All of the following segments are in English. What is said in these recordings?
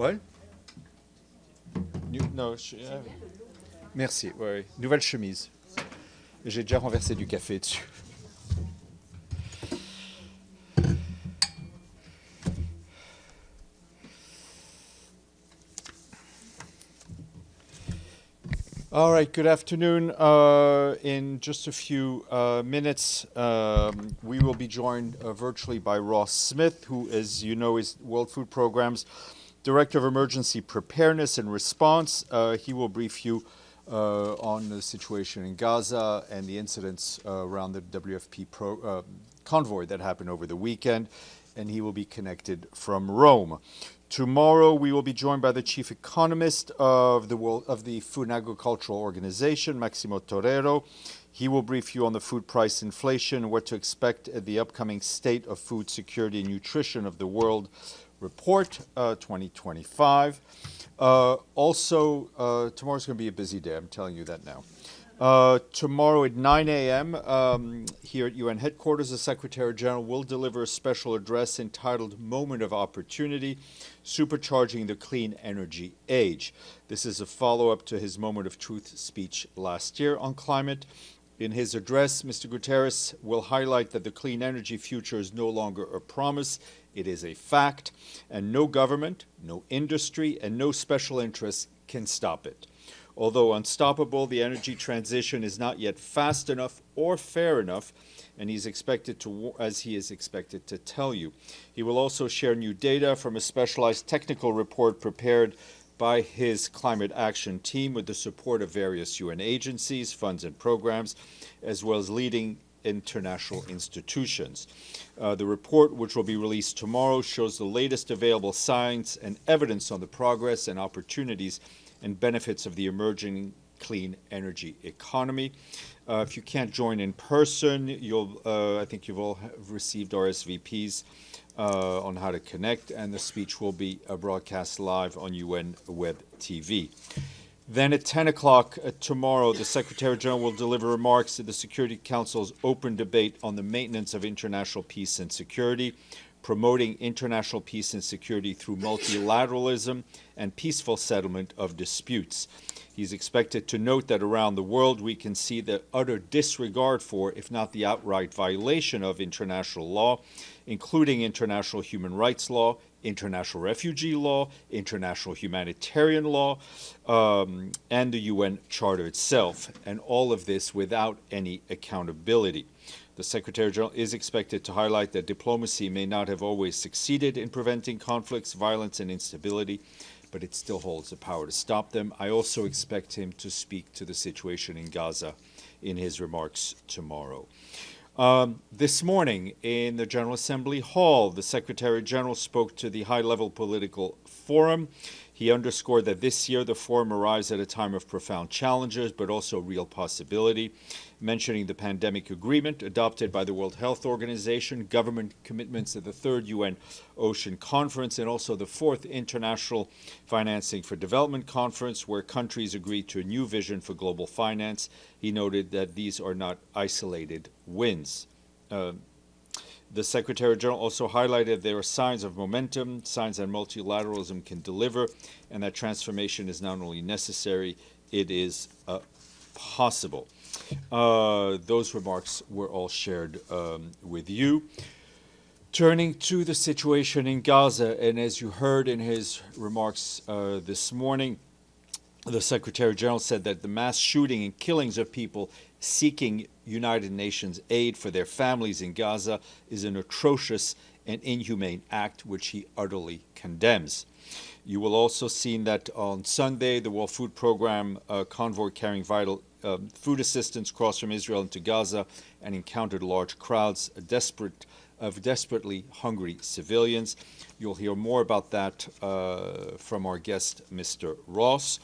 What? Non, merci. Ouais. Nouvelle chemise. J'ai déjà renversé du café dessus. All right, good afternoon. In just a few minutes, we will be joined virtually by Ross Smith, who, as you know, is World Food Programme's Director of Emergency Preparedness and Response. He will brief you on the situation in Gaza and the incidents around the WFP convoy that happened over the weekend, and he will be connected from Rome. Tomorrow, we will be joined by the chief economist of the Food and Agricultural Organization, Maximo Torero. He will brief you on the food price inflation and what to expect at the upcoming State of Food Security and Nutrition of the World Report 2025. Also, tomorrow's going to be a busy day. I'm telling you that now. Tomorrow at 9 a.m. Here at UN headquarters, the Secretary General will deliver a special address entitled Moment of Opportunity, Supercharging the Clean Energy Age. This is a follow-up to his Moment of Truth speech last year on climate. In his address, Mr. Guterres will highlight that the clean energy future is no longer a promise, it is a fact, and no government, no industry, and no special interests can stop it. Although unstoppable, the energy transition is not yet fast enough or fair enough, and he is expected to tell you. He will also share new data from a specialized technical report prepared by his climate action team with the support of various UN agencies, funds, and programs, as well as leading international institutions. The report, which will be released tomorrow, shows the latest available science and evidence on the progress and opportunities and benefits of the emerging clean energy economy. If you can't join in person, I think you've all received RSVPs on how to connect, and the speech will be broadcast live on UN Web TV. Then at 10 o'clock tomorrow, the Secretary General will deliver remarks to the Security Council's open debate on the maintenance of international peace and security, promoting international peace and security through multilateralism and peaceful settlement of disputes. He's expected to note that around the world we can see the utter disregard for, if not the outright violation of international law, including international human rights law, international refugee law, international humanitarian law, and the UN Charter itself, and all of this without any accountability. The Secretary General is expected to highlight that diplomacy may not have always succeeded in preventing conflicts, violence, and instability, but it still holds the power to stop them. I also expect him to speak to the situation in Gaza in his remarks tomorrow. This morning in the General Assembly Hall, the Secretary General spoke to the high-level political forum. He underscored that this year the forum arrives at a time of profound challenges, but also real possibility. mentioning the pandemic agreement adopted by the World Health Organization, government commitments at the Third UN Ocean Conference, and also the Fourth International Financing for Development Conference, where countries agreed to a new vision for global finance. He noted that these are not isolated wins. The Secretary General also highlighted there are signs of momentum, signs that multilateralism can deliver, and that transformation is not only necessary, it is possible. Those remarks were all shared with you. Turning to the situation in Gaza, and as you heard in his remarks this morning, the Secretary General said that the mass shooting and killings of people seeking United Nations aid for their families in Gaza is an atrocious and inhumane act which he utterly condemns. You will also see that on Sunday, the World Food Program convoy carrying vital food assistance crossed from Israel into Gaza and encountered large crowds of desperately hungry civilians. You'll hear more about that from our guest, Mr. Ross.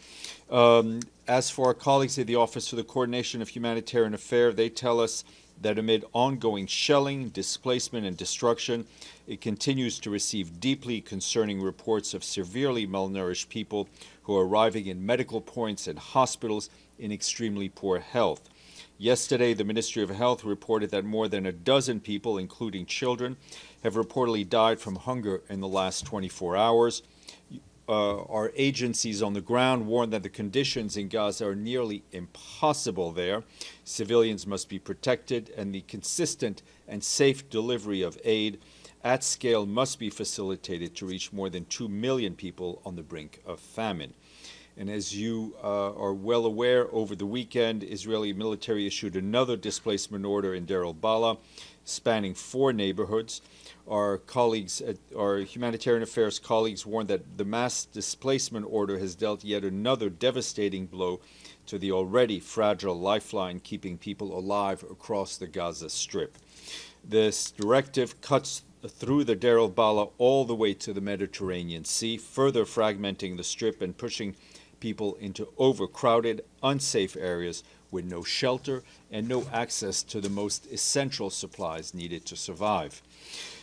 As for our colleagues at the Office for the Coordination of Humanitarian Affairs, they tell us that amid ongoing shelling, displacement, and destruction, it continues to receive deeply concerning reports of severely malnourished people who are arriving in medical points and hospitals in extremely poor health. Yesterday, the Ministry of Health reported that more than a dozen people, including children, have reportedly died from hunger in the last 24 hours. Our agencies on the ground warn that the conditions in Gaza are nearly impossible there. Civilians must be protected, and the consistent and safe delivery of aid at scale must be facilitated to reach more than 2 million people on the brink of famine. And as you are well aware, over the weekend, Israeli military issued another displacement order in Deir al-Balah, spanning 4 neighborhoods. Our humanitarian affairs colleagues warned that the mass displacement order has dealt yet another devastating blow to the already fragile lifeline keeping people alive across the Gaza Strip. This directive cuts through the Deir al-Balah all the way to the Mediterranean Sea, further fragmenting the Strip and pushing people into overcrowded, unsafe areas with no shelter and no access to the most essential supplies needed to survive.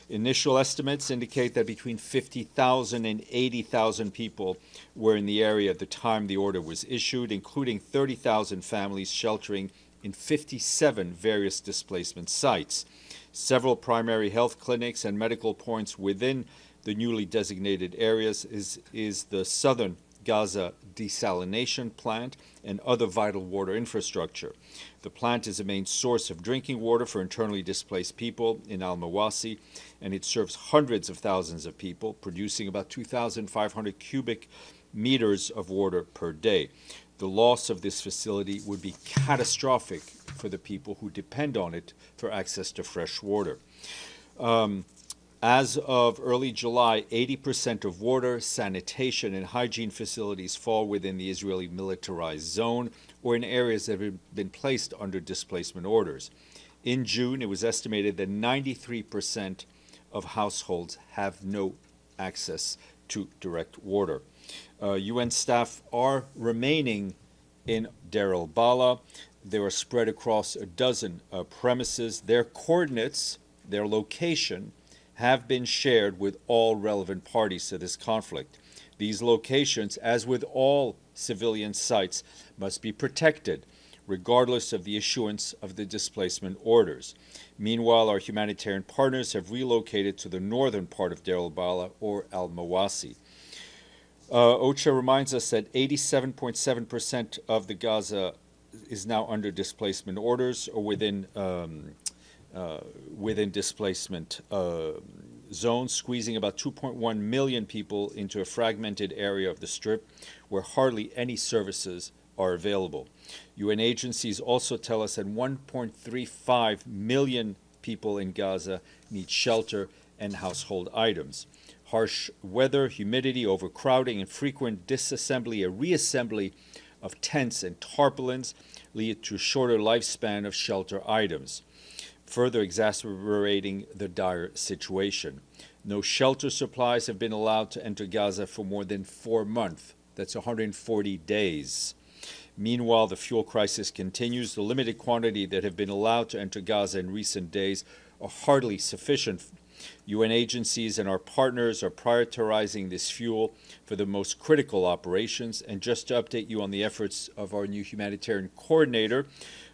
Initial estimates indicate that between 50,000 and 80,000 people were in the area at the time the order was issued, including 30,000 families sheltering in 57 various displacement sites. Several primary health clinics and medical points within the newly designated areas is the southern Gaza desalination plant and other vital water infrastructure. The plant is a main source of drinking water for internally displaced people in Al-Mawasi, and it serves hundreds of thousands of people, producing about 2,500 cubic meters of water per day. The loss of this facility would be catastrophic for the people who depend on it for access to fresh water. As of early July, 80% of water, sanitation, and hygiene facilities fall within the Israeli militarized zone or in areas that have been placed under displacement orders. In June, it was estimated that 93% of households have no access to direct water. UN staff are remaining in Deir al-Balah. They are spread across a dozen premises. Their coordinates, their location, have been shared with all relevant parties to this conflict. These locations, as with all civilian sites, must be protected, regardless of the issuance of the displacement orders. Meanwhile, our humanitarian partners have relocated to the northern part of Deir al-Balah or Al-Mawasi. OCHA reminds us that 87.7% of the Gaza is now under displacement orders or within displacement zones, squeezing about 2.1 million people into a fragmented area of the Strip where hardly any services are available. UN agencies also tell us that 1.35 million people in Gaza need shelter and household items. Harsh weather, humidity, overcrowding, and frequent disassembly and reassembly of tents and tarpaulins lead to a shorter lifespan of shelter items, further exacerbating the dire situation. No shelter supplies have been allowed to enter Gaza for more than 4 months. That's 140 days. Meanwhile, the fuel crisis continues. The limited quantity that have been allowed to enter Gaza in recent days are hardly sufficient. UN agencies and our partners are prioritizing this fuel for the most critical operations. And just to update you on the efforts of our new humanitarian coordinator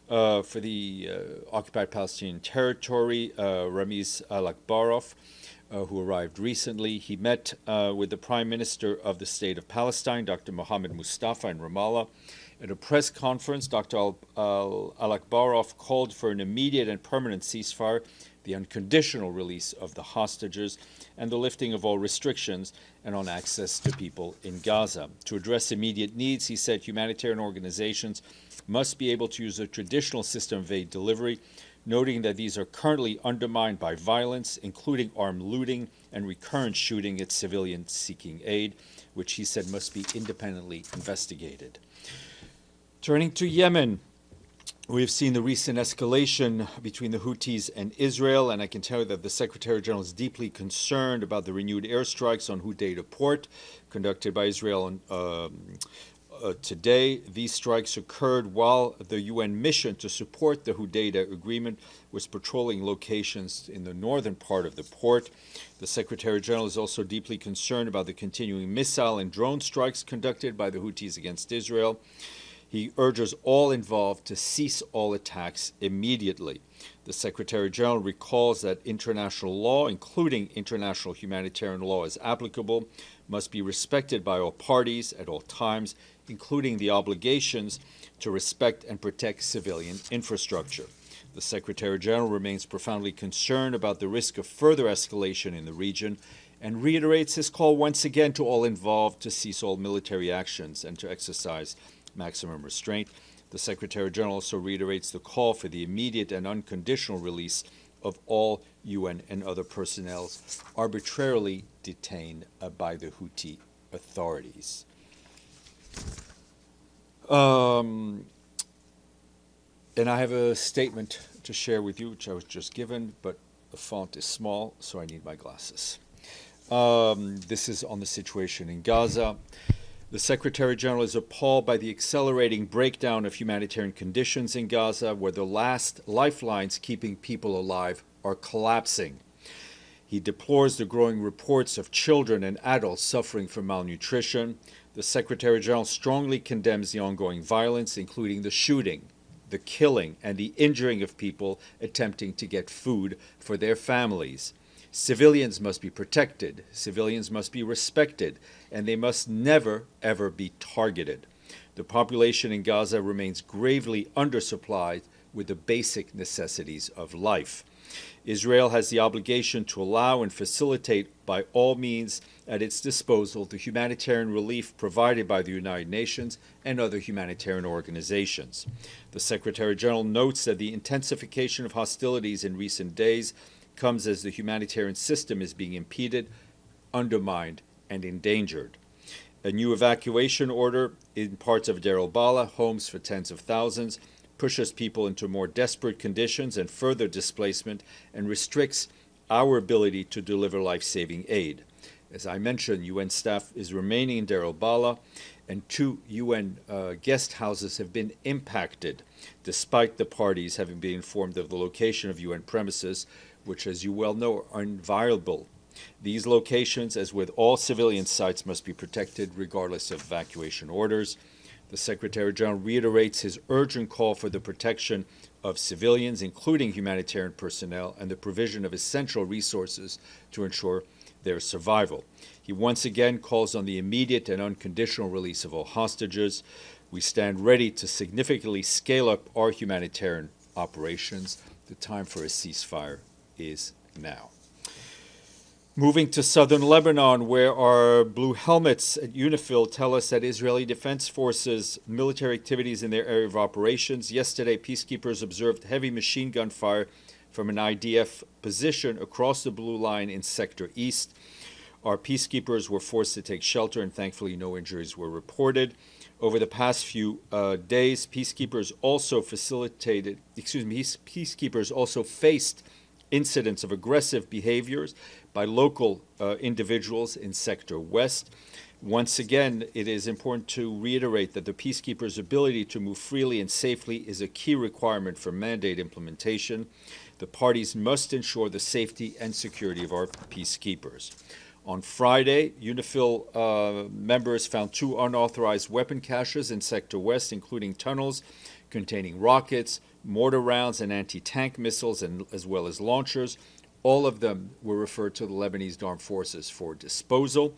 for the occupied Palestinian territory, Ramiz Al-Akbarov, who arrived recently. He met with the Prime Minister of the State of Palestine, Dr. Mohammed Mustafa, in Ramallah. At a press conference, Dr. Al-Akbarov called for an immediate and permanent ceasefire, the unconditional release of the hostages, and the lifting of all restrictions and on access to people in Gaza. To address immediate needs, he said humanitarian organizations must be able to use a traditional system of aid delivery, noting that these are currently undermined by violence, including armed looting and recurrent shooting at civilians seeking aid, which he said must be independently investigated. Turning to Yemen, we've seen the recent escalation between the Houthis and Israel, and I can tell you that the Secretary General is deeply concerned about the renewed airstrikes on Hudaydah port conducted by Israel today. These strikes occurred while the UN mission to support the Hudaydah agreement was patrolling locations in the northern part of the port. The Secretary General is also deeply concerned about the continuing missile and drone strikes conducted by the Houthis against Israel. He urges all involved to cease all attacks immediately. The Secretary General recalls that international law, including international humanitarian law as applicable, must be respected by all parties at all times, including the obligations to respect and protect civilian infrastructure. The Secretary General remains profoundly concerned about the risk of further escalation in the region and reiterates his call once again to all involved to cease all military actions and to exercise maximum restraint. The Secretary General also reiterates the call for the immediate and unconditional release of all UN and other personnel arbitrarily detained by the Houthi authorities. And I have a statement to share with you, which I was just given, but the font is small, so I need my glasses. This is on the situation in Gaza. The Secretary General is appalled by the accelerating breakdown of humanitarian conditions in Gaza, where the last lifelines keeping people alive are collapsing. He deplores the growing reports of children and adults suffering from malnutrition. The Secretary General strongly condemns the ongoing violence, including the shooting, the killing, and the injuring of people attempting to get food for their families. Civilians must be protected, civilians must be respected, and they must never, ever be targeted. The population in Gaza remains gravely undersupplied with the basic necessities of life. Israel has the obligation to allow and facilitate by all means at its disposal the humanitarian relief provided by the United Nations and other humanitarian organizations. The Secretary General notes that the intensification of hostilities in recent days comes as the humanitarian system is being impeded, undermined, and endangered. A new evacuation order in parts of Deir el-Balah, homes for tens of thousands, pushes people into more desperate conditions and further displacement and restricts our ability to deliver life-saving aid. As I mentioned, UN staff is remaining in Deir el-Balah, and 2 UN guest houses have been impacted, despite the parties having been informed of the location of UN premises, which, as you well know, are inviolable. These locations, as with all civilian sites, must be protected regardless of evacuation orders. The Secretary General reiterates his urgent call for the protection of civilians, including humanitarian personnel, and the provision of essential resources to ensure their survival. He once again calls on the immediate and unconditional release of all hostages. We stand ready to significantly scale up our humanitarian operations. The time for a ceasefire is now. Moving to southern Lebanon, where our blue helmets at UNIFIL tell us that Israeli Defense Forces' military activities in their area of operations. Yesterday, peacekeepers observed heavy machine gun fire from an IDF position across the blue line in Sector East. Our peacekeepers were forced to take shelter, and thankfully no injuries were reported. Over the past few days, peacekeepers also faced incidents of aggressive behaviors by local individuals in Sector West. Once again, it is important to reiterate that the peacekeepers' ability to move freely and safely is a key requirement for mandate implementation. The parties must ensure the safety and security of our peacekeepers. On Friday, UNIFIL members found 2 unauthorized weapon caches in Sector West, including tunnels containing rockets, mortar rounds, and anti-tank missiles, as well as launchers. All of them were referred to the Lebanese Armed Forces for disposal.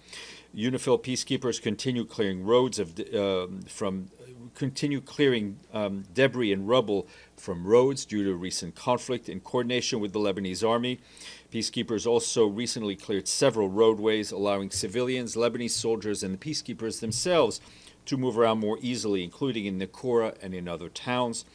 UNIFIL peacekeepers continue clearing roads debris and rubble from roads due to recent conflict in coordination with the Lebanese army. Peacekeepers also recently cleared several roadways, allowing civilians, Lebanese soldiers, and the peacekeepers themselves to move around more easily, including in Nakura and in other towns.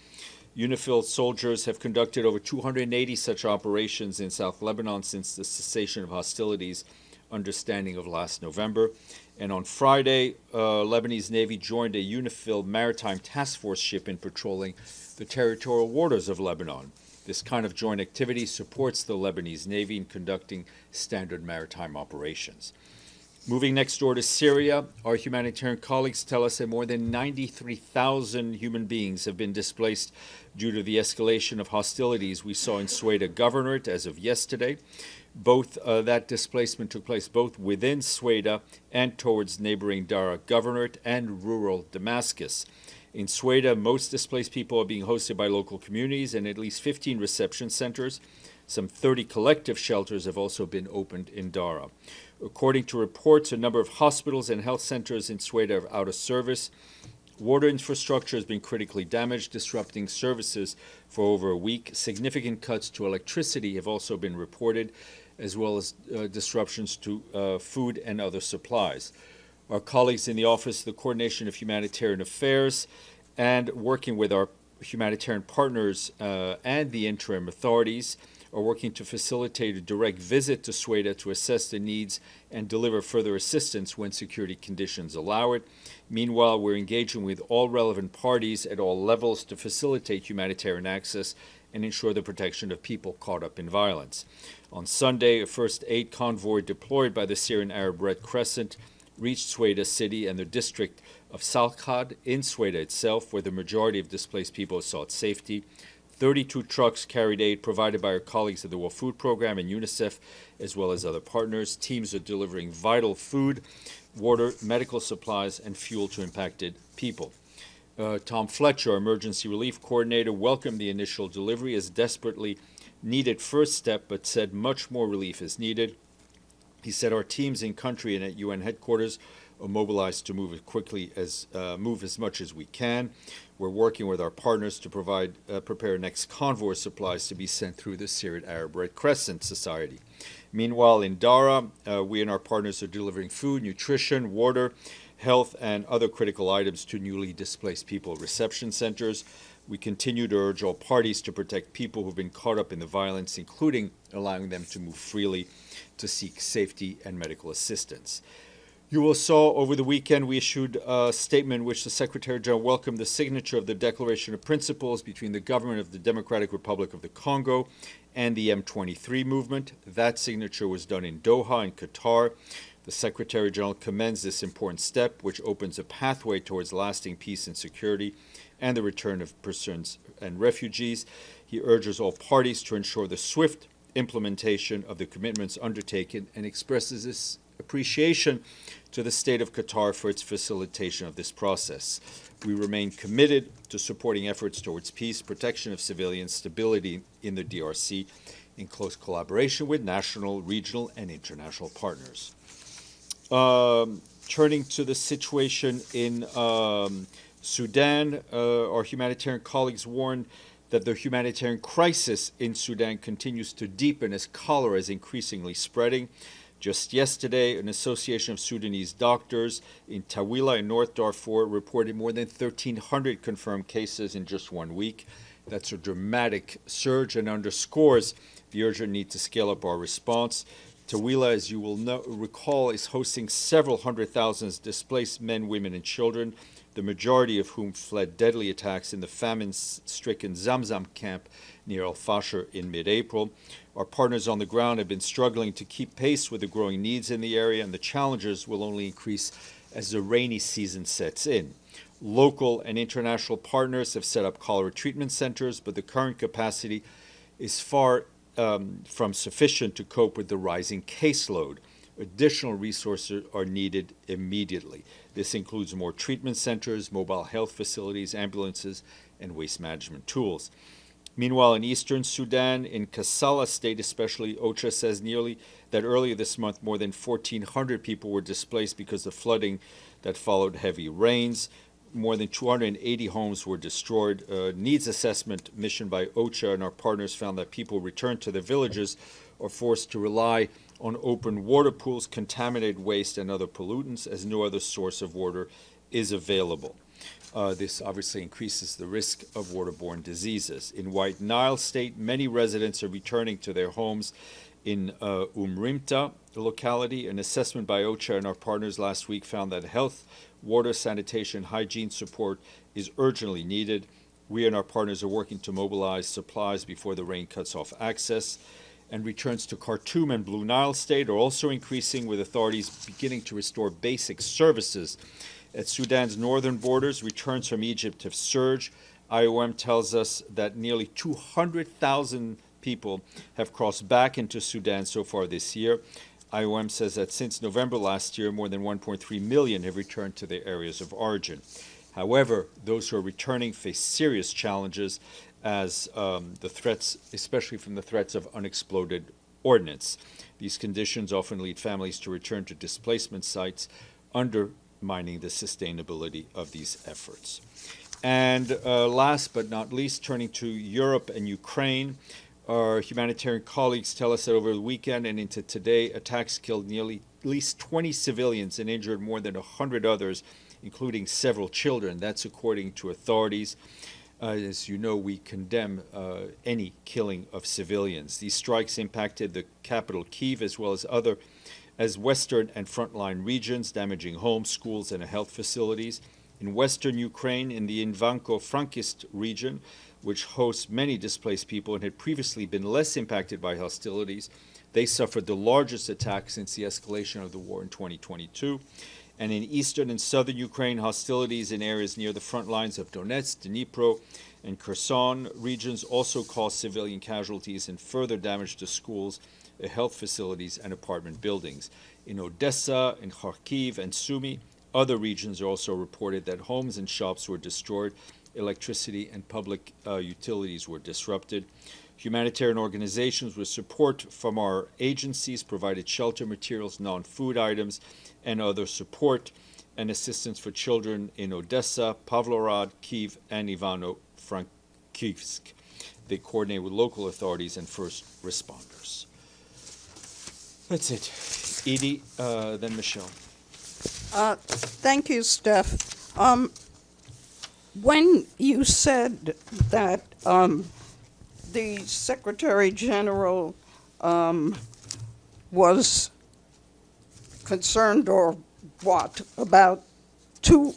UNIFIL soldiers have conducted over 280 such operations in South Lebanon since the cessation of hostilities understanding of last November. And on Friday, Lebanese Navy joined a UNIFIL maritime task force ship in patrolling the territorial waters of Lebanon. This kind of joint activity supports the Lebanese Navy in conducting standard maritime operations. Moving next door to Syria, our humanitarian colleagues tell us that more than 93,000 human beings have been displaced due to the escalation of hostilities we saw in Sweda Governorate as of yesterday. That displacement took place both within Sweda and towards neighboring Dara Governorate and rural Damascus. In Sweda, most displaced people are being hosted by local communities and at least 15 reception centers. Some 30 collective shelters have also been opened in Dara. According to reports, a number of hospitals and health centers in Sweda are out of service. Water infrastructure has been critically damaged, disrupting services for over a week. Significant cuts to electricity have also been reported, as well as disruptions to food and other supplies. Our colleagues in the Office of the Coordination of Humanitarian Affairs and working with our humanitarian partners and the interim authorities are working to facilitate a direct visit to Sweda to assess the needs and deliver further assistance when security conditions allow it. Meanwhile, we're engaging with all relevant parties at all levels to facilitate humanitarian access and ensure the protection of people caught up in violence. On Sunday, a first aid convoy deployed by the Syrian Arab Red Crescent reached Sweda city and the district of Salkhad in Sweda itself, where the majority of displaced people sought safety. 32 trucks carried aid provided by our colleagues at the World Food Program and UNICEF, as well as other partners. Teams are delivering vital food, water, medical supplies, and fuel to impacted people. Tom Fletcher, our emergency relief coordinator, welcomed the initial delivery as desperately needed first step, but said much more relief is needed. He said our teams in country and at UN headquarters are mobilized to move as much as we can. We're working with our partners to prepare next convoy supplies to be sent through the Syrian Arab Red Crescent Society. Meanwhile, in Dara, we and our partners are delivering food, nutrition, water, health, and other critical items to newly displaced people reception centers. We continue to urge all parties to protect people who've been caught up in the violence, including allowing them to move freely to seek safety and medical assistance. You will saw over the weekend we issued a statement in which the Secretary General welcomed the signature of the Declaration of Principles between the government of the Democratic Republic of the Congo and the M23 movement. That signature was done in Doha, in Qatar. The Secretary General commends this important step, which opens a pathway towards lasting peace and security and the return of persons and refugees. He urges all parties to ensure the swift implementation of the commitments undertaken and expresses his appreciation to the state of Qatar for its facilitation of this process. We remain committed to supporting efforts towards peace, protection of civilians, stability in the DRC, in close collaboration with national, regional, and international partners. Turning to the situation in Sudan, our humanitarian colleagues warned that the humanitarian crisis in Sudan continues to deepen as cholera is increasingly spreading. Just yesterday, an association of Sudanese doctors in Tawila in North Darfur reported more than 1,300 confirmed cases in just 1 week. That's a dramatic surge and underscores the urgent need to scale up our response. Tawila, as you will recall, is hosting several hundred thousands displaced men, women, and children, the majority of whom fled deadly attacks in the famine-stricken Zamzam camp near Al-Fasher in mid-April. Our partners on the ground have been struggling to keep pace with the growing needs in the area, and the challenges will only increase as the rainy season sets in. Local and international partners have set up cholera treatment centers, but the current capacity is far from sufficient to cope with the rising caseload. Additional resources are needed immediately. This includes more treatment centers, mobile health facilities, ambulances, and waste management tools. Meanwhile, in eastern Sudan, in Kassala state especially, OCHA says that earlier this month more than 1,400 people were displaced because of flooding that followed heavy rains. More than 280 homes were destroyed. A needs assessment mission by OCHA and our partners found that people returned to their villages are forced to rely on open water pools, contaminated waste, and other pollutants, as no other source of water is available. This obviously increases the risk of waterborne diseases. In White Nile State, many residents are returning to their homes. In Umrimta locality, an assessment by OCHA and our partners last week found that health, water, sanitation, hygiene support is urgently needed. We and our partners are working to mobilize supplies before the rain cuts off access. And returns to Khartoum and Blue Nile State are also increasing, with authorities beginning to restore basic services. At Sudan's northern borders, returns from Egypt have surged. IOM tells us that nearly 200,000 people have crossed back into Sudan so far this year. IOM says that since November last year, more than 1.3 million have returned to their areas of origin. However, those who are returning face serious challenges as the threats, especially from the threats of unexploded ordnance. These conditions often lead families to return to displacement sites, undermining the sustainability of these efforts. And last but not least, turning to Europe and Ukraine, our humanitarian colleagues tell us that over the weekend and into today, attacks killed nearly at least 20 civilians and injured more than 100 others, including several children. That's according to authorities. As you know, we condemn any killing of civilians. These strikes impacted the capital, Kyiv, as well as western and frontline regions, damaging homes, schools, and health facilities. In western Ukraine, in the Ivanko-Frankivsk region, which hosts many displaced people and had previously been less impacted by hostilities, they suffered the largest attack since the escalation of the war in 2022. And in eastern and southern Ukraine, hostilities in areas near the front lines of Donetsk, Dnipro, and Kherson regions also caused civilian casualties and further damage to schools, health facilities, and apartment buildings. In Odessa, in Kharkiv, and Sumy, other regions are also reported that homes and shops were destroyed, electricity and public utilities were disrupted. Humanitarian organizations with support from our agencies provided shelter materials, non-food items, and other support and assistance for children in Odessa, Pavlograd, Kyiv, and Ivano-Frankivsk. They coordinate with local authorities and first responders. That's it. Edie, then Michelle. Thank you, Steph. When you said that the Secretary General was concerned or what about 2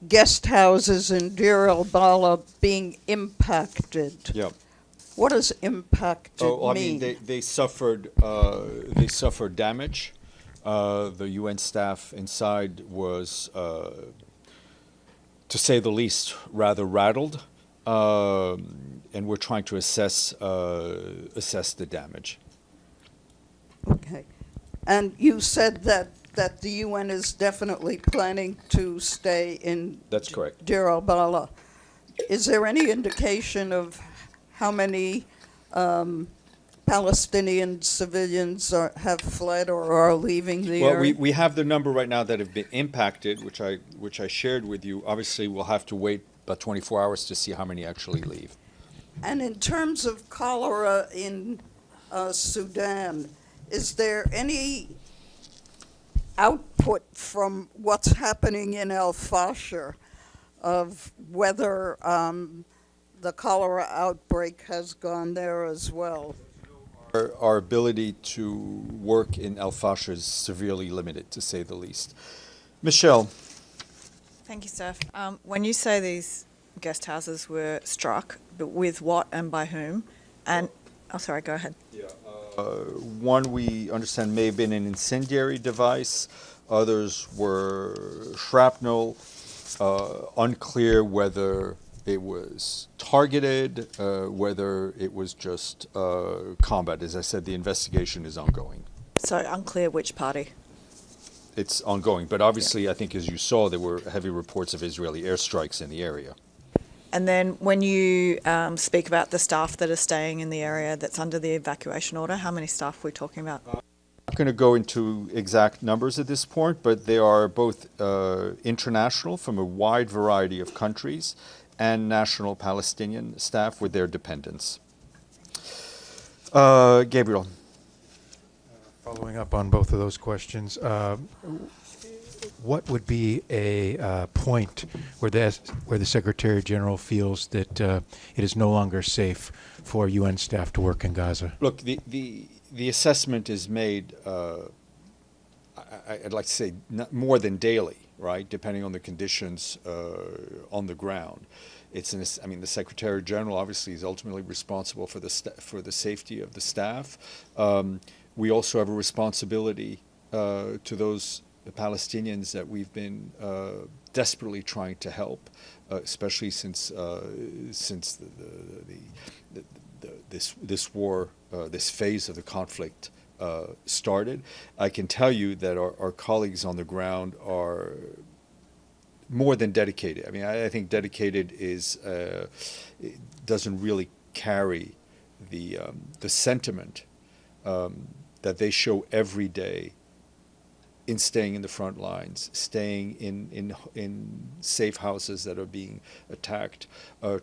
guest houses in Deir el-Bala being impacted. Yeah. What does impacted mean? Mean, they suffered damage. The UN staff inside was, to say the least, rather rattled, and we're trying to assess the damage. Okay. And you said that the UN is definitely planning to stay in That's correct. Deir el-Bala. Is there any indication of how many Palestinian civilians have fled or are leaving the area? Well, we have the number right now that have been impacted, which I shared with you. Obviously, we'll have to wait about 24 hours to see how many actually leave. And in terms of cholera in Sudan, is there any output from what's happening in Al-Fasher of whether the cholera outbreak has gone there as well? Our ability to work in Al Fasher is severely limited, to say the least. Michelle. Thank you, Steph. When you say these guest houses were struck, but with what and by whom? And, oh, sorry, go ahead. Yeah, one we understand may have been an incendiary device. Others were shrapnel. Unclear whether it was targeted, whether it was just combat. As I said, the investigation is ongoing. So unclear which party? It's ongoing, but obviously, I think as you saw, there were heavy reports of Israeli airstrikes in the area. And then when you speak about the staff that are staying in the area that's under the evacuation order, how many staff are we talking about? I'm not going to go into exact numbers at this point, but they are both international from a wide variety of countries and national Palestinian staff with their dependents. Gabriel. Following up on both of those questions, what would be a point where the Secretary General feels that it is no longer safe for UN staff to work in Gaza? Look, the assessment is made, I'd like to say, not more than daily, right, depending on the conditions on the ground. I mean, the Secretary General obviously is ultimately responsible for the safety of the staff. We also have a responsibility to those Palestinians that we've been desperately trying to help, especially since this war, this phase of the conflict started. I can tell you that our colleagues on the ground are more than dedicated. I mean, I think dedicated doesn't really carry the sentiment that they show every day in staying in the front lines, staying in safe houses that are being attacked,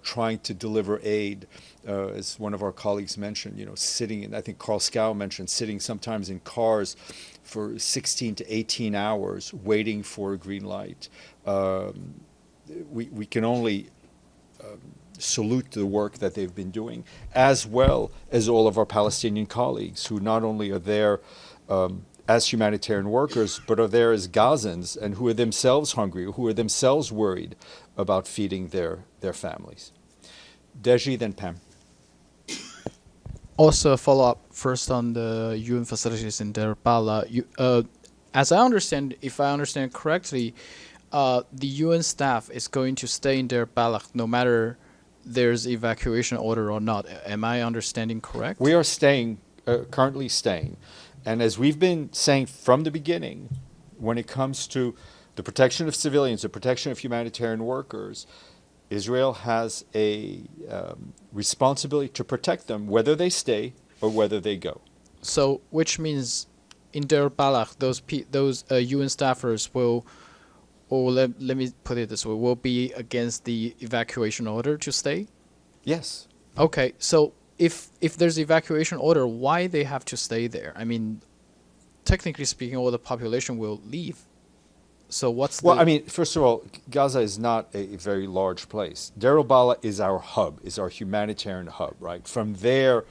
trying to deliver aid, as one of our colleagues mentioned, sitting in, I think Carl Scow mentioned, sitting sometimes in cars for 16 to 18 hours waiting for a green light. We can only salute the work that they've been doing, as well as all of our Palestinian colleagues who not only are there as humanitarian workers, but are there as Gazans and who are themselves hungry, who are themselves worried about feeding their families. Deji, then Pam. Also, a follow-up first on the UN facilities in Deir Bala. As I understand, if I understand correctly, the UN staff is going to stay in Deir Bala no matter there's evacuation order or not. Am I understanding correct? We are currently staying. And as we've been saying from the beginning, when it comes to the protection of civilians, the protection of humanitarian workers, Israel has a responsibility to protect them, whether they stay or whether they go. So, which means in Deir Bala, those UN staffers will, or let me put it this way, will be against the evacuation order to stay? Yes. Okay, so if there's evacuation order, why they have to stay there? I mean, technically speaking, all the population will leave. So what's Well, I mean, first of all, Gaza is not a very large place. Deir al-Bala is our hub, is our humanitarian hub, right? From there,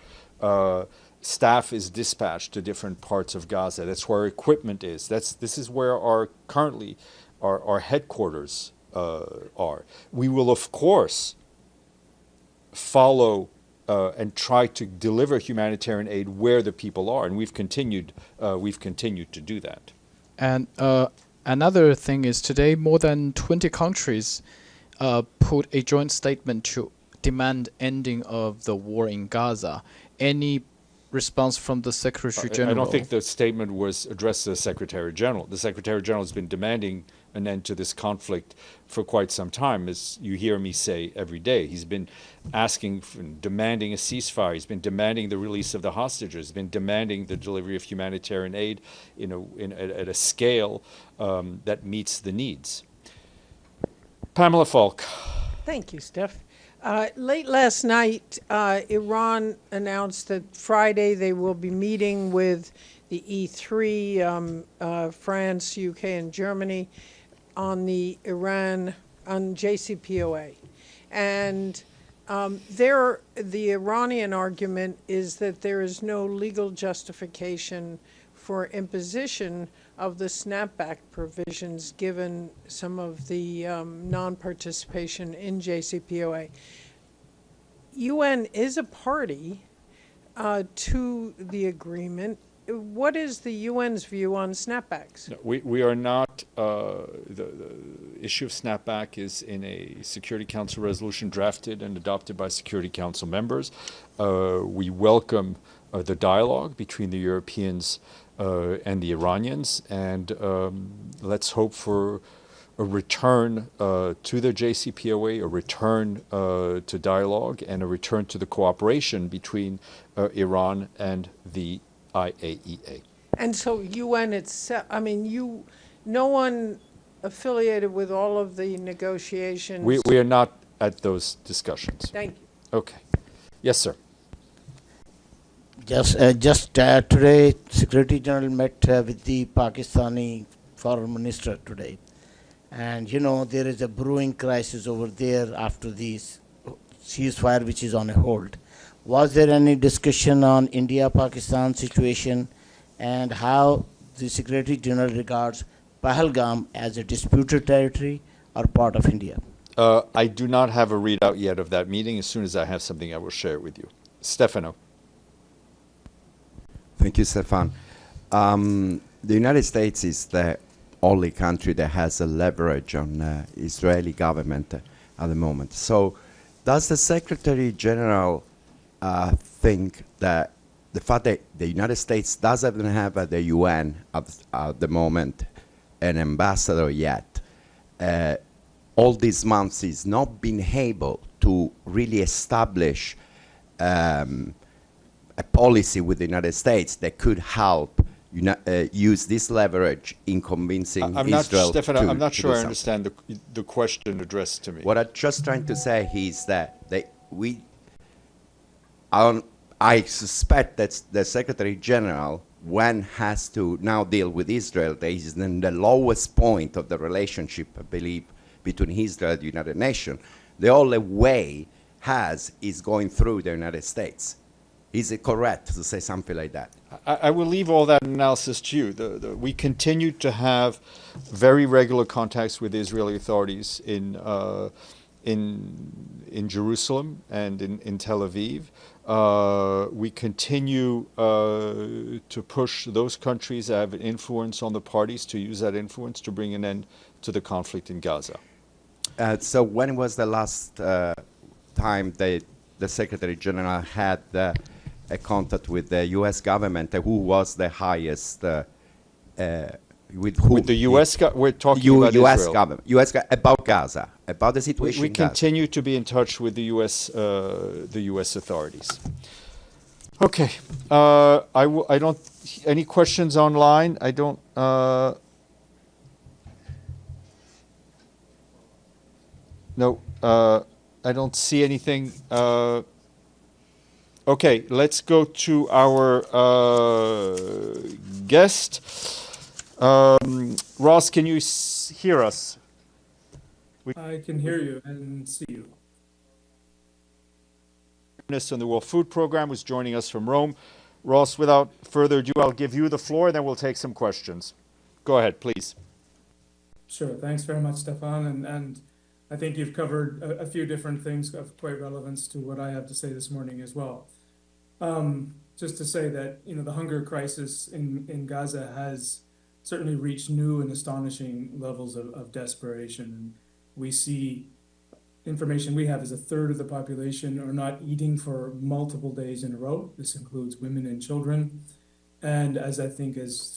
staff is dispatched to different parts of Gaza. That's where equipment is. This is where our headquarters are. We will, of course, follow and try to deliver humanitarian aid where the people are, and we've continued to do that. And another thing is today more than 20 countries put a joint statement to demand ending of the war in Gaza. Any response from the Secretary General? I don't think the statement was addressed to the Secretary General. The Secretary General has been demanding an end to this conflict for quite some time, as you hear me say every day. He's been demanding a ceasefire. He's been demanding the release of the hostages. He's been demanding the delivery of humanitarian aid, at a scale that meets the needs. Pamela Falk. Thank you, Steph. Late last night, Iran announced that Friday they will be meeting with the E3, France, UK, and Germany on the Iran, on JCPOA. And The Iranian argument is that there is no legal justification for imposition of the snapback provisions given some of the non-participation in JCPOA. UN is a party to the agreement. What is the UN's view on snapbacks? No, we are not, the issue of snapback is in a Security Council resolution drafted and adopted by Security Council members. We welcome the dialogue between the Europeans and the Iranians, and let's hope for a return to the JCPOA, a return to dialogue, and a return to the cooperation between Iran and the IAEA. And so UN itself, no one affiliated with all of the negotiations. We are not at those discussions. Thank you. Okay. Yes, sir. Just today, Secretary General met with the Pakistani Foreign Minister today. And, there is a brewing crisis over there after this ceasefire, which is on a hold. Was there any discussion on India-Pakistan situation and how the Secretary General regards Pahalgam as a disputed territory or part of India? I do not have a readout yet of that meeting. As soon as I have something, I will share it with you. Stefano. Thank you, Stefan. The United States is the only country that has a leverage on Israeli government at the moment. So does the Secretary General think that the fact that the United States doesn't have at the UN at the moment an ambassador yet, all these months is not been able to really establish a policy with the United States that could help use this leverage in convincing Israel Stefano, I'm not to sure do I something. understand the question addressed to me. What I'm just trying to say is that I suspect that the Secretary General, when has to now deal with Israel, that is in the lowest point of the relationship, I believe, between Israel and the United Nations, the only way is going through the United States. Is it correct to say something like that? I will leave all that analysis to you. We continue to have very regular contacts with Israeli authorities in Jerusalem and in Tel Aviv. We continue to push those countries that have an influence on the parties to use that influence to bring an end to the conflict in Gaza. So when was the last time the Secretary General had a contact with the U.S. government? Who was the highest? With who? With the U.S. We're talking about U.S. Israel. government. about Gaza, about the situation. We in Gaza. continue to be in touch with the U.S. authorities. Okay. I don't. Any questions online? I don't. No. I don't see anything. Okay. Let's go to our guest. Ross, can you hear us? I can hear you and see you. On the World Food Program, who's joining us from Rome. Ross, without further ado, I'll give you the floor, then we'll take some questions. Go ahead, please. Sure. Thanks very much, Stefan. And I think you've covered a few different things of quite relevance to what I have to say this morning as well. Just to say that, the hunger crisis in Gaza has certainly reached new and astonishing levels of desperation. And we see information we have is a third of the population are not eating for multiple days in a row. This includes women and children. And as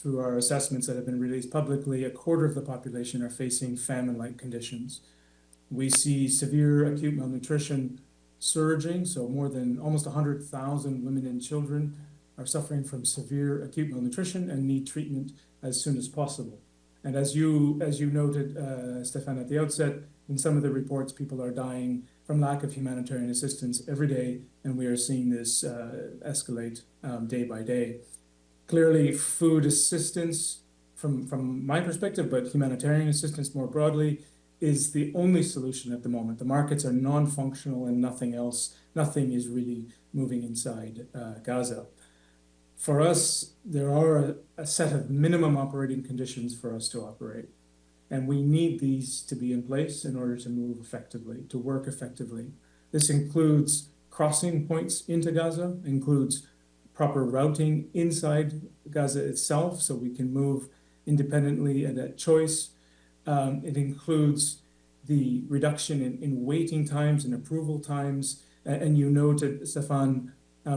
through our assessments that have been released publicly, a quarter of the population are facing famine-like conditions. We see severe acute malnutrition surging, so almost 100,000 women and children are suffering from severe acute malnutrition and need treatment as soon as possible. And as you noted, Stefan, at the outset, in some of the reports, people are dying from lack of humanitarian assistance every day, and we are seeing this escalate day by day. Clearly, food assistance, from my perspective, but humanitarian assistance more broadly, is the only solution at the moment. The markets are non-functional and nothing else, nothing is really moving inside Gaza. For us, there are a set of minimum operating conditions for us to operate. And we need these to be in place in order to move effectively, to work effectively. This includes crossing points into Gaza, includes proper routing inside Gaza itself so we can move independently and at choice. It includes the reduction in waiting times and approval times. And you noted, Stefan,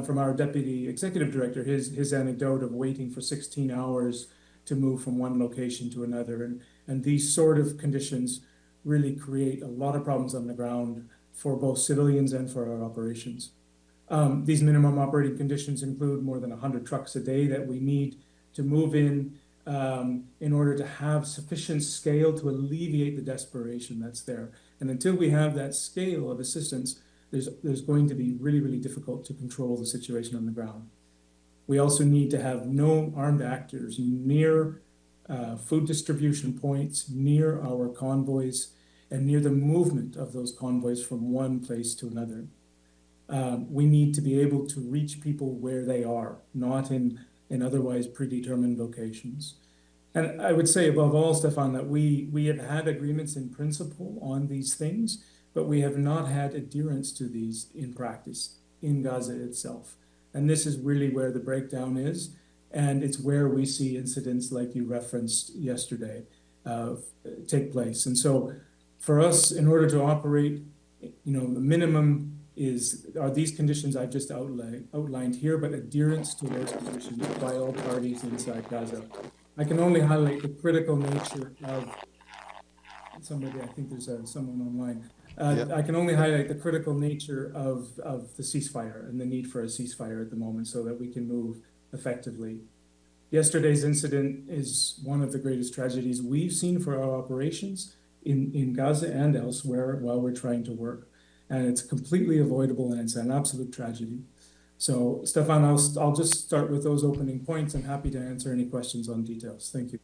from our deputy executive director, his anecdote of waiting for 16 hours to move from one location to another. And these sort of conditions really create a lot of problems on the ground for both civilians and for our operations. These minimum operating conditions include more than 100 trucks a day that we need to move in order to have sufficient scale to alleviate the desperation that's there. And until we have that scale of assistance, there's going to be really, really difficult to control the situation on the ground. We also need to have no armed actors near food distribution points, near our convoys, and near the movement of those convoys from one place to another. We need to be able to reach people where they are, not in otherwise predetermined locations. And I would say above all, Stefan, that we have had agreements in principle on these things, but we have not had adherence to these in practice in Gaza itself. And this is really where the breakdown is. And it's where we see incidents like you referenced yesterday take place. And so for us, in order to operate, the minimum are these conditions I've just outlined here, but adherence to those conditions by all parties inside Gaza. I can only highlight the critical nature of somebody, I think there's someone online. I can only highlight the critical nature of the ceasefire and the need for a ceasefire at the moment so that we can move effectively. Yesterday's incident is one of the greatest tragedies we've seen for our operations in Gaza and elsewhere while we're trying to work. And it's completely avoidable and it's an absolute tragedy. So, Stefan, I'll just start with those opening points. I'm happy to answer any questions on details. Thank you.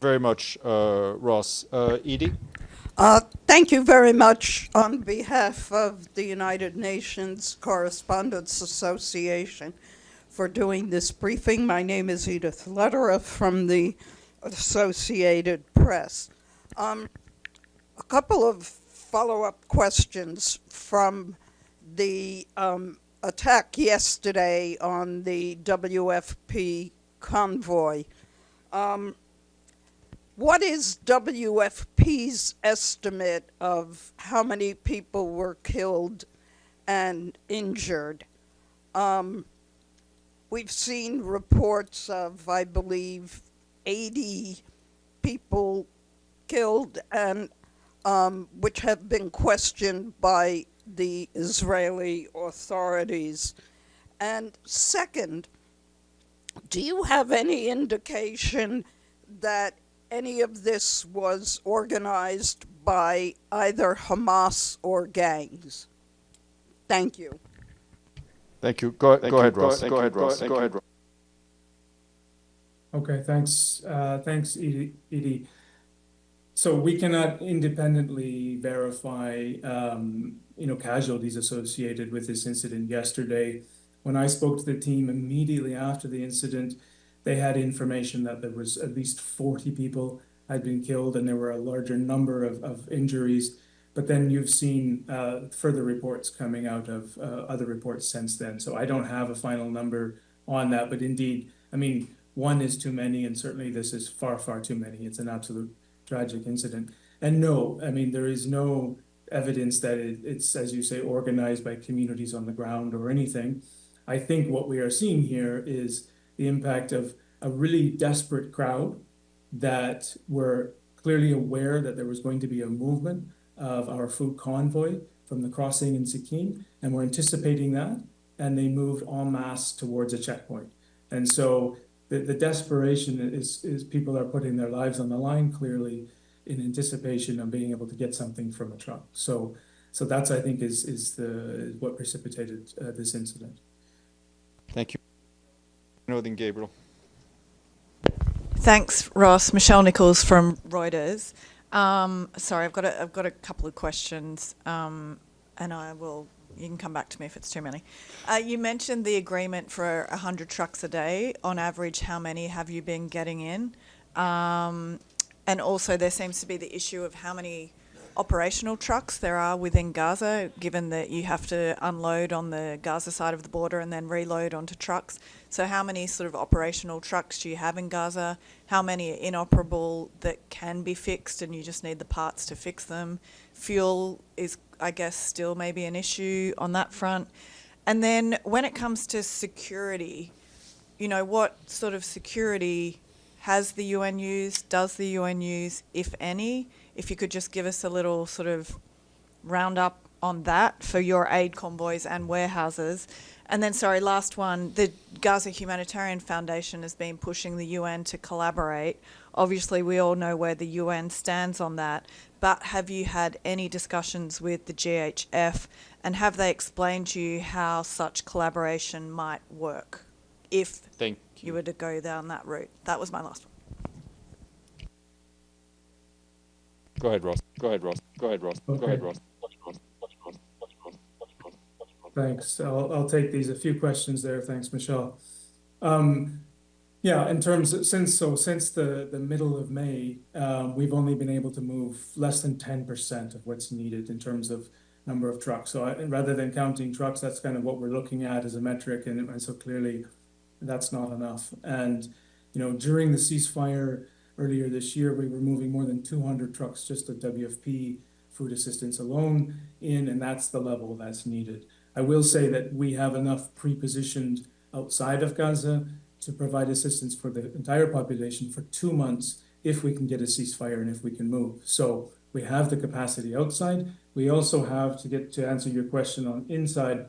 Very much, Ross. Edie? Thank you very much on behalf of the United Nations Correspondents Association for doing this briefing. My name is Edith Lederer from the Associated Press. A couple of follow-up questions from the attack yesterday on the WFP convoy. What is WFP's estimate of how many people were killed and injured? We've seen reports of, I believe, 80 people killed, and which have been questioned by the Israeli authorities. And second, do you have any indication that any of this was organized by either Hamas or gangs? Thank you. Thank you. Go ahead, Ross. Go ahead, Ross. Okay, thanks. Thanks, Edie. So we cannot independently verify, casualties associated with this incident yesterday. When I spoke to the team immediately after the incident, they had information that there was at least 40 people had been killed and there were a larger number of injuries. But then you've seen further reports coming out of other reports since then. So I don't have a final number on that. But indeed, one is too many, and certainly this is far, far too many. It's an absolute tragic incident. And no, there is no evidence that it's, as you say, organized by communities on the ground or anything. I think what we are seeing here is the impact of a really desperate crowd that were clearly aware that there was going to be a movement of our food convoy from the crossing in Sikkim, and were anticipating that, and they moved en masse towards a checkpoint. And so the desperation is people are putting their lives on the line, clearly, in anticipation of being able to get something from a truck. So that's, I think, is what precipitated this incident. Thank you. Then Gabriel. Thanks, Ross. Michelle Nichols from Reuters. Sorry, I've got a couple of questions, and you can come back to me if it's too many. You mentioned the agreement for 100 trucks a day. On average, how many have you been getting in? And also there seems to be the issue of how many operational trucks there are within Gaza, given that you have to unload on the Gaza side of the border and then reload onto trucks. So how many sort of operational trucks do you have in Gaza? How many are inoperable that can be fixed and you just need the parts to fix them? Fuel is, I guess, still maybe an issue on that front. And then when it comes to security, what sort of security has the UN used? Does the UN use, if any? If you could just give us a little sort of roundup on that for your aid convoys and warehouses. And then, sorry, last one, the Gaza Humanitarian Foundation has been pushing the UN to collaborate. Obviously, we all know where the UN stands on that, but have you had any discussions with the GHF, and have they explained to you how such collaboration might work if you were to go down that route? That was my last one. Go ahead, Ross. Okay. Thanks. I'll take these. A few questions there. Thanks, Michelle. Yeah, in terms of, since the middle of May, we've only been able to move less than 10% of what's needed in terms of number of trucks. So rather than counting trucks, that's kind of what we're looking at as a metric, and so clearly that's not enough. And during the ceasefire earlier this year, we were moving more than 200 trucks just of WFP food assistance alone and that's the level that's needed. I will say that we have enough pre-positioned outside of Gaza to provide assistance for the entire population for 2 months if we can get a ceasefire and if we can move. So we have the capacity outside. We also have, to answer your question on inside,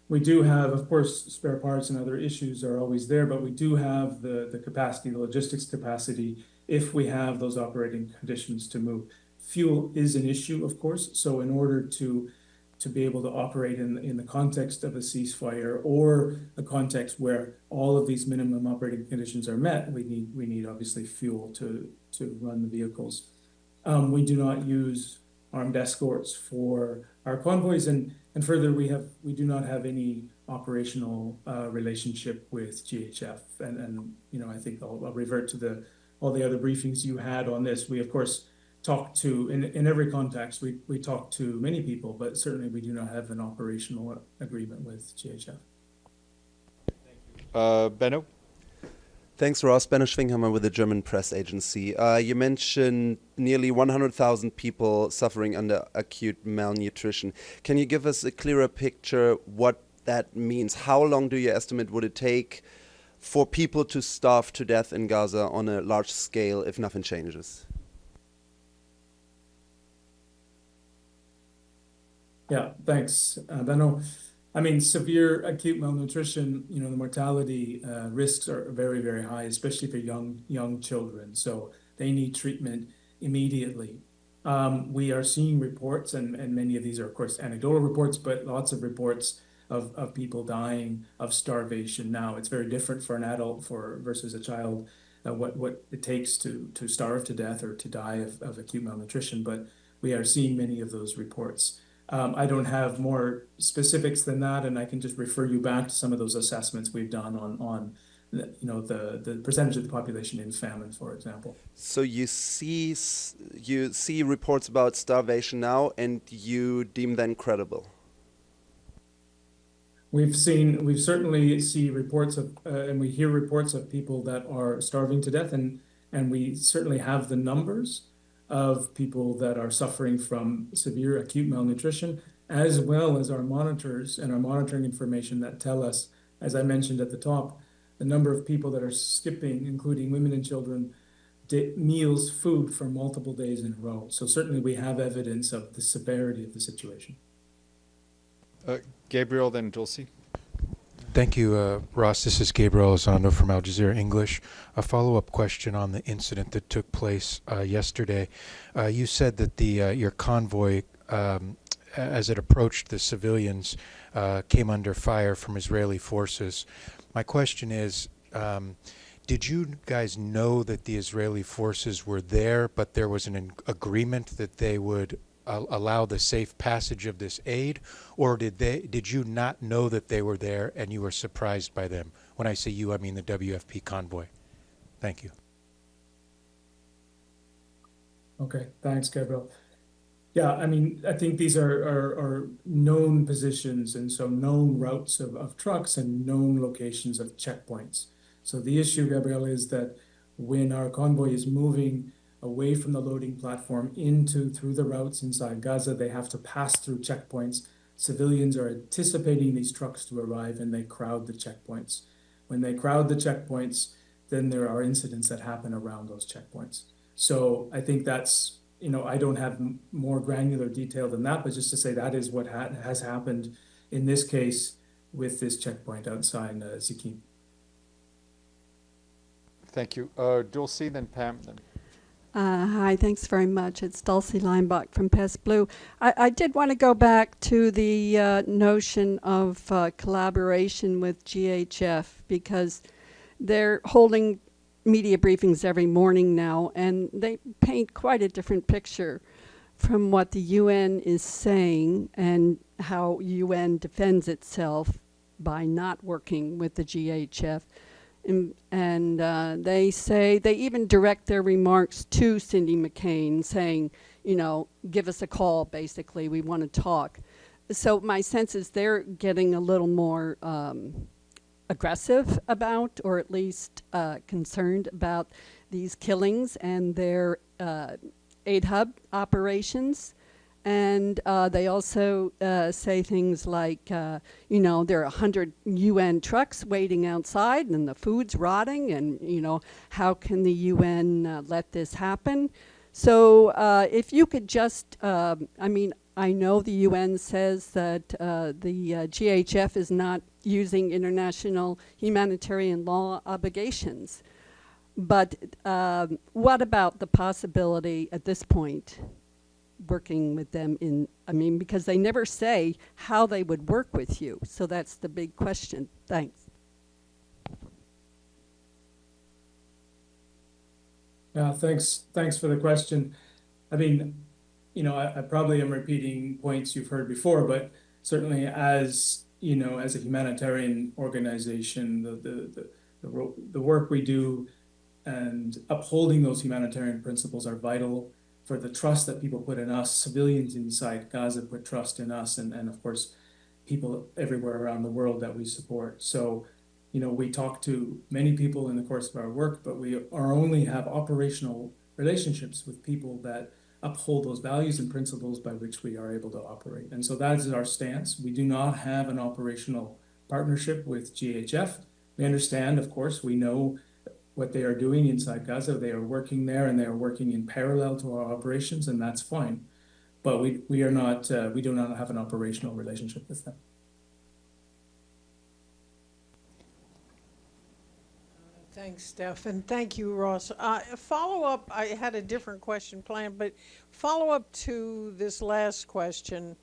we do have, of course, spare parts and other issues are always there, but we do have the capacity, the logistics capacity, if we have those operating conditions to move. Fuel is an issue, of course. So in order to be able to operate in the context of a ceasefire or a context where all of these minimum operating conditions are met, we need obviously fuel to run the vehicles. We do not use armed escorts for our convoys, and further, we do not have any operational relationship with GHF. And I think I'll revert to all the other briefings you had on this. We of course talk to, in every context, we talk to many people, but certainly we do not have an operational agreement with GHF. Benno? Thanks, Ross. Benno Schwinghammer with the German press agency. You mentioned nearly 100,000 people suffering under acute malnutrition. Can you give us a clearer picture what that means? How long do you estimate would it take for people to starve to death in Gaza on a large scale if nothing changes? Yeah, thanks, Benno. I mean, severe acute malnutrition, the mortality risks are very, very high, especially for young children. So they need treatment immediately. We are seeing reports, and many of these are, of course, anecdotal reports, but lots of reports of people dying of starvation now. It's very different for an adult versus a child, what it takes to starve to death or to die of acute malnutrition. But we are seeing many of those reports. I don't have more specifics than that, and I can just refer you back to some of those assessments we've done on the percentage of the population in famine, for example. So you see reports about starvation now, and you deem them credible? We certainly see reports of, and we hear reports of people that are starving to death, and we certainly have the numbers of people that are suffering from severe acute malnutrition, as well as our monitors and our monitoring information that tell us, as I mentioned at the top, the number of people that are skipping, including women and children, meals, food for multiple days in a row. So certainly we have evidence of the severity of the situation. Gabriel, then Dulcie. Thank you, Ross. This is Gabriel Elizondo from Al Jazeera English. A follow-up question on the incident that took place yesterday. You said that your convoy, as it approached the civilians, came under fire from Israeli forces. My question is, did you guys know that the Israeli forces were there, but there was an agreement that they would allow the safe passage of this aid, or did you not know that they were there and you were surprised by them? When I say you, I mean the WFP convoy. Thank you. Okay, thanks, Gabriel. Yeah, I mean, I think these are known positions, and so known routes of trucks and known locations of checkpoints. So the issue, Gabriel, is that when our convoy is moving away from the loading platform through the routes inside Gaza, they have to pass through checkpoints. Civilians are anticipating these trucks to arrive, and they crowd the checkpoints. When they crowd the checkpoints, then there are incidents that happen around those checkpoints. So I think that's, I don't have more granular detail than that, but just to say that is what has happened in this case with this checkpoint outside Zikim. Thank you. Dulcie, then Pam, then. Hi, thanks very much. It's Dulcie Leinbach from Pes Blue. I did want to go back to the notion of collaboration with GHF, because they're holding media briefings every morning now, and they paint quite a different picture from what the UN is saying and how UN defends itself by not working with the GHF. And they say, they even direct their remarks to Cindy McCain saying, give us a call, basically, we want to talk. So my sense is they're getting a little more aggressive about, or at least concerned about these killings and their aid hub operations. And they also say things like, there are 100 UN trucks waiting outside and the food's rotting, and, how can the UN let this happen? So if you could just, I know the UN says that the GHF is not using international humanitarian law obligations. But what about the possibility at this point working with them because they never say how they would work with you. So that's the big question. Thanks. Yeah, thanks for the question. I mean, I probably am repeating points you've heard before, but certainly as a humanitarian organization, the work we do and upholding those humanitarian principles are vital for the trust that people put in us. Civilians inside Gaza put trust in us, and of course, people everywhere around the world that we support. So, we talk to many people in the course of our work, but we only have operational relationships with people that uphold those values and principles by which we are able to operate. And so that is our stance. We do not have an operational partnership with GHF. We understand, of course, we know what they are doing inside Gaza. They are working there, and they are working in parallel to our operations, and that's fine. But we do not have an operational relationship with them. Thanks, Steph, and thank you, Ross. Follow-up, I had a different question planned, but follow-up to this last question.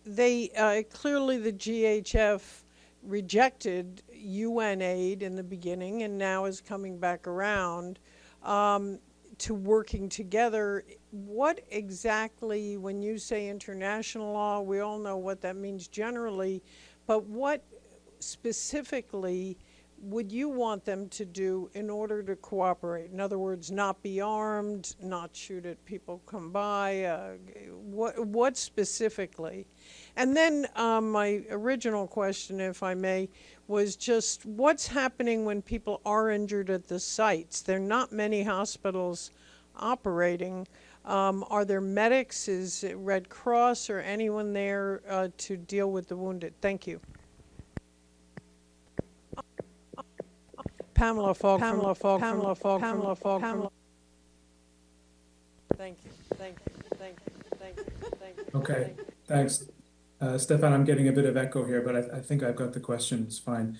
They clearly, the GHF rejected UN aid in the beginning and now is coming back around to working together. What exactly, when you say international law, we all know what that means generally, but what specifically would you want them to do in order to cooperate? In other words, not be armed, not shoot at people come by, what specifically? And then my original question, if I may, was just what's happening when people are injured at the sites? There are not many hospitals operating. Are there medics? Is it Red Cross or anyone there to deal with the wounded? Thank you. Pamela Fogg. Thank you. Okay, thanks. Stefan, I'm getting a bit of echo here, but I think I've got the question. It's fine.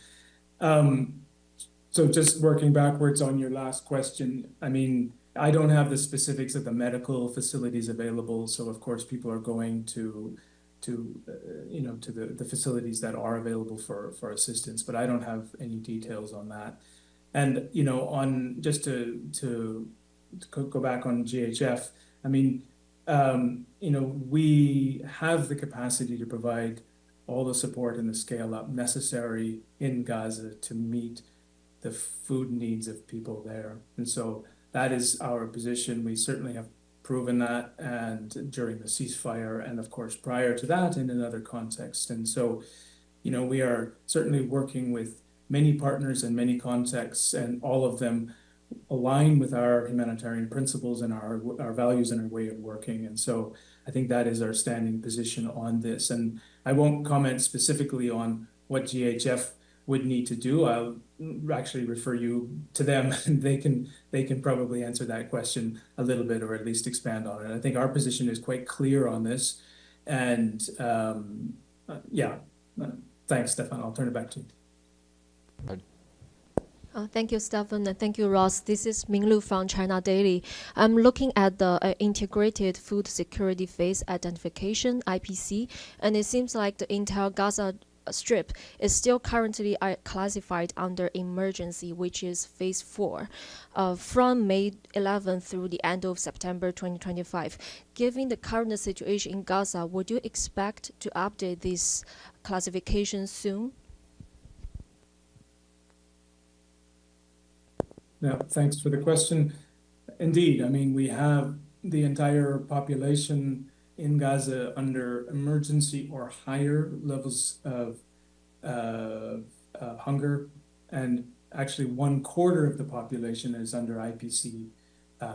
So just working backwards on your last question, I mean, I don't have the specifics of the medical facilities available. So of course, people are going to the facilities that are available for assistance, but I don't have any details on that. And, you know, on just to go back on GHF, I mean, you know, we have the capacity to provide all the support and the scale up necessary in Gaza to meet the food needs of people there. And so that is our position. We certainly have proven that, and during the ceasefire, and of course prior to that in another context. And so, you know, we are certainly working with many partners in many contexts, and all of them align with our humanitarian principles and our values and our way of working. And so I think that is our standing position on this. And I won't comment specifically on what GHF would need to do. I'll actually refer you to them, and they can probably answer that question a little bit, or at least expand on it. I think our position is quite clear on this. And yeah, thanks, Stefan. I'll turn it back to you. Thank you, Stefan, and thank you, Ross. This is Minglu from China Daily. I'm looking at the Integrated Food Security Phase Identification, IPC, and it seems like the entire Gaza Strip is still currently classified under emergency, which is phase 4, from May 11th through the end of September 2025. Given the current situation in Gaza, would you expect to update this classification soon? Yeah, thanks for the question. Indeed, I mean, we have the entire population in Gaza under emergency or higher levels of hunger, and actually 1/4 of the population is under IPC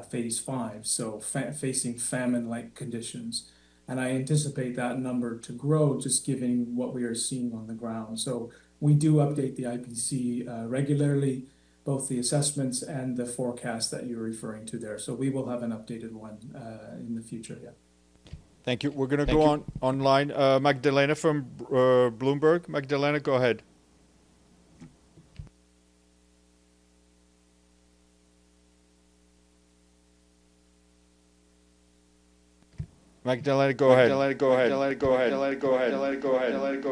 phase 5, so facing famine-like conditions. And I anticipate that number to grow just given what we are seeing on the ground. So we do update the IPC regularly, both the assessments and the forecast that you're referring to there. So we will have an updated one in the future, yeah. Thank you. We're going to go online. Magdalena from Bloomberg. Magdalena, go ahead. Magdalena, go ahead. Go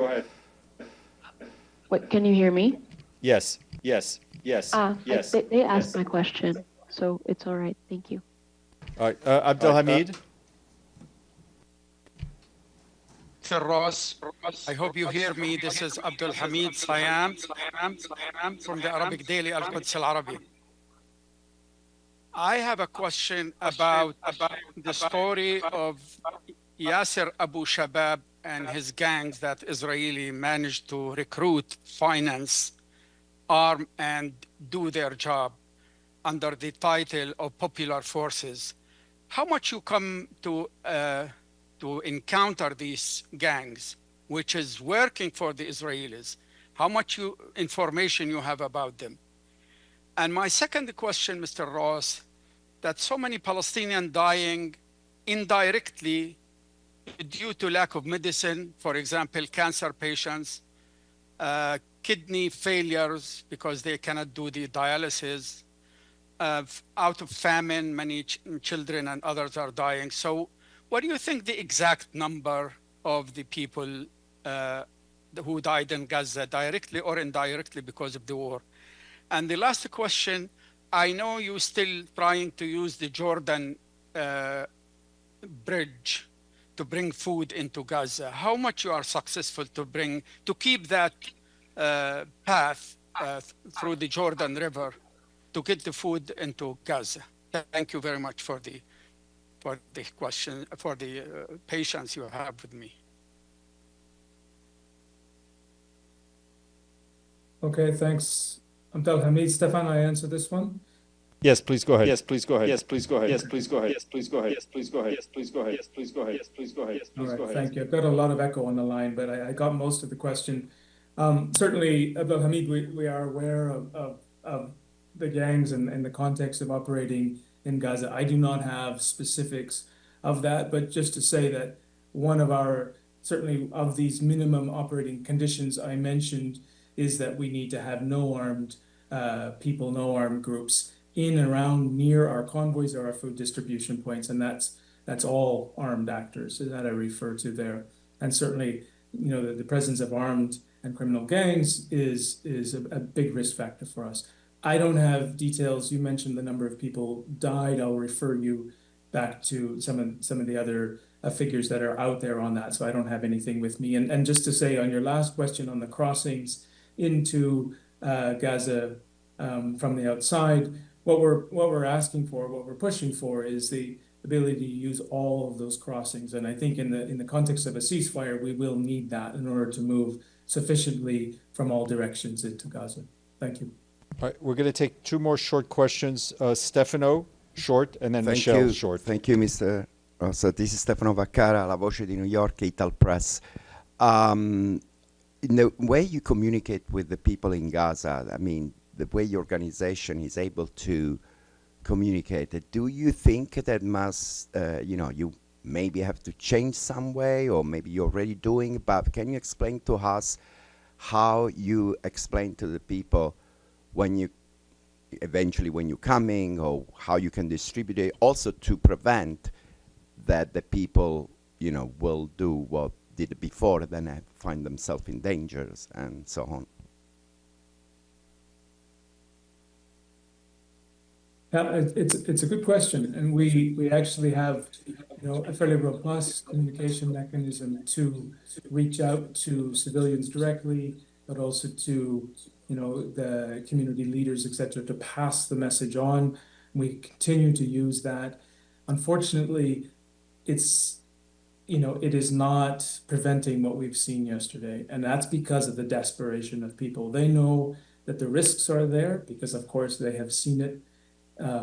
ahead. What, can you hear me? Yes. They asked my question, so it's all right. Thank you. All right. Abdelhamid. Sir Ross, I hope you hear me. This is Abdelhamid Sayam from the Arabic Daily Al-Quds Al-Arabi. I have a question about the story of Yasser Abu Shabab and his gangs that Israeli managed to recruit, finance, arm, and do their job under the title of Popular Forces. How much you come to encounter these gangs, which is working for the Israelis? How much information you have about them? And my second question, Mr. Ross, that so many Palestinians dying indirectly due to lack of medicine, for example, cancer patients, kidney failures because they cannot do the dialysis, out of famine, many children and others are dying. So what do you think the exact number of the people who died in Gaza directly or indirectly because of the war? And the last question, I know you're still trying to use the Jordan bridge to bring food into Gaza. How much you are successful to keep that path through the Jordan River to get the food into Gaza? Thank you very much for the question, for the patience you have with me. Okay, thanks. Abdelhamid. Stefan, I answer this one. Yes, please go ahead. Thank you. I've got a lot of echo on the line, but I got most of the question. Certainly, Abdelhamid, we are aware of the gangs and the context of operating in Gaza. I do not have specifics of that, but just to say that one of our, certainly of these minimum operating conditions I mentioned is that we need to have no armed people, no armed groups in and around near our convoys or our food distribution points, and that's all armed actors that I refer to there. And certainly, you know, the presence of armed and criminal gangs is a big risk factor for us. I don't have details. You mentioned the number of people died. I'll refer you back to some of the other figures that are out there on that. So I don't have anything with me. And just to say on your last question on the crossings into Gaza from the outside, what we're asking for, what we're pushing for, is the ability to use all of those crossings. And I think in the context of a ceasefire, we will need that in order to move sufficiently from all directions into Gaza. Thank you. All right, we're going to take two more short questions. Stefano, short, and then Thank Michelle, you. short. Thank you, Mr. Rossa. This is Stefano Vaccara, La Voce di New York, Ital Press. In the way you communicate with the people in Gaza, I mean, the way your organization is able to communicate it, do you think that must, you maybe have to change some way, or maybe you're already doing, but can you explain to us how you explain to the people when you eventually when you're coming, or how you can distribute it, also to prevent that the people, will do what did before, then find themselves in dangers and so on? It's a good question, and we actually have a fairly robust communication mechanism to reach out to civilians directly, but also to the community leaders, etc., to pass the message on. We continue to use that. Unfortunately, it is not preventing what we've seen yesterday, and that's because of the desperation of people. They know that the risks are there because, of course, they have seen it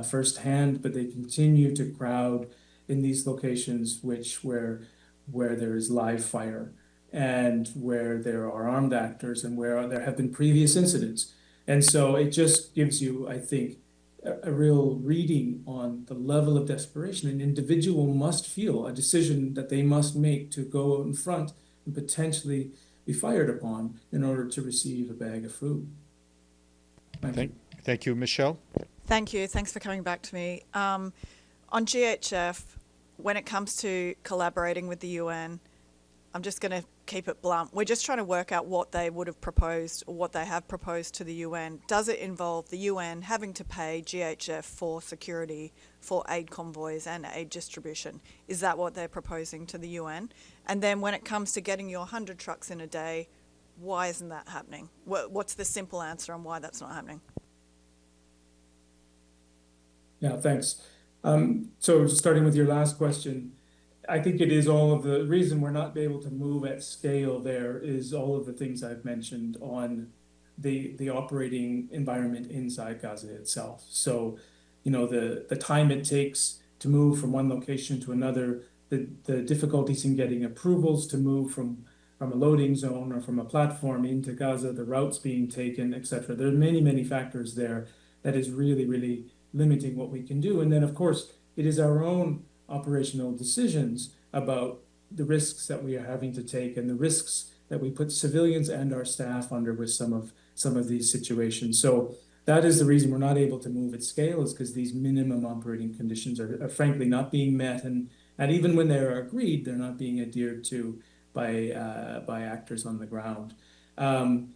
firsthand, but they continue to crowd in these locations where there is live fire and where there are armed actors and where there have been previous incidents. And so it just gives you, I think, a real reading on the level of desperation. An individual must feel a decision that they must make to go out in front and potentially be fired upon in order to receive a bag of food. Thank you, Michelle. Thank you. Thanks for coming back to me. On GHF, when it comes to collaborating with the UN, I'm just going to keep it blunt. We're just trying to work out what they would have proposed or what they have proposed to the UN. Does it involve the UN having to pay GHF for security, for aid convoys and aid distribution? Is that what they're proposing to the UN? And then when it comes to getting your 100 trucks in a day, why isn't that happening? What's the simple answer on why that's not happening? Yeah, thanks. So starting with your last question, I think it is all of the reason we're not able to move at scale there is all of the things I've mentioned on the operating environment inside Gaza itself. So, the time it takes to move from one location to another, the difficulties in getting approvals to move from a loading zone or from a platform into Gaza, the routes being taken, etc. There are many, many factors there that is really, really limiting what we can do. And then, of course, it is our own operational decisions about the risks that we are having to take and the risks that we put civilians and our staff under with some of these situations. So that is the reason we're not able to move at scale, is because these minimum operating conditions are frankly not being met, and even when they're agreed, they're not being adhered to by actors on the ground. On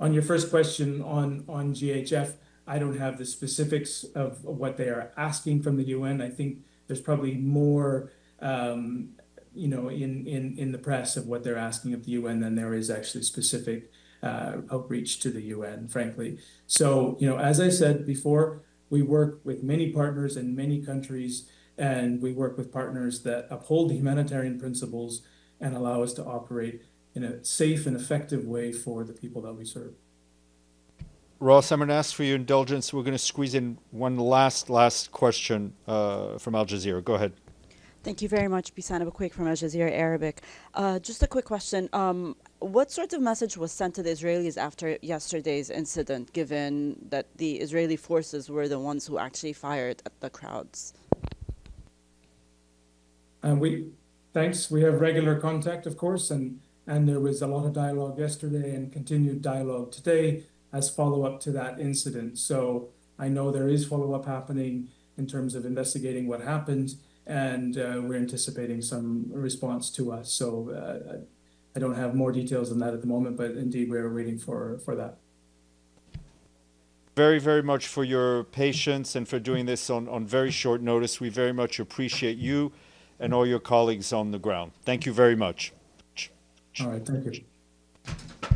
your first question on GHF, I don't have the specifics of what they are asking from the UN. I think there's probably more, in the press of what they're asking of the UN than there is actually specific outreach to the UN, frankly. So, as I said before, we work with many partners in many countries, and we work with partners that uphold the humanitarian principles and allow us to operate in a safe and effective way for the people that we serve. Ross, I'm going to ask for your indulgence. We're going to squeeze in one last question from Al Jazeera. Go ahead. Thank you very much, Bisan Abuquik from Al Jazeera Arabic. Just a quick question. What sort of message was sent to the Israelis after yesterday's incident, given that the Israeli forces were the ones who actually fired at the crowds? Thanks. We have regular contact, of course, and there was a lot of dialogue yesterday and continued dialogue today as follow-up to that incident. So I know there is follow-up happening in terms of investigating what happened, and we're anticipating some response to us. So I don't have more details than that at the moment, but indeed we're waiting for that. very, very much for your patience and for doing this on very short notice. We very much appreciate you and all your colleagues on the ground. Thank you very much. All right, thank you.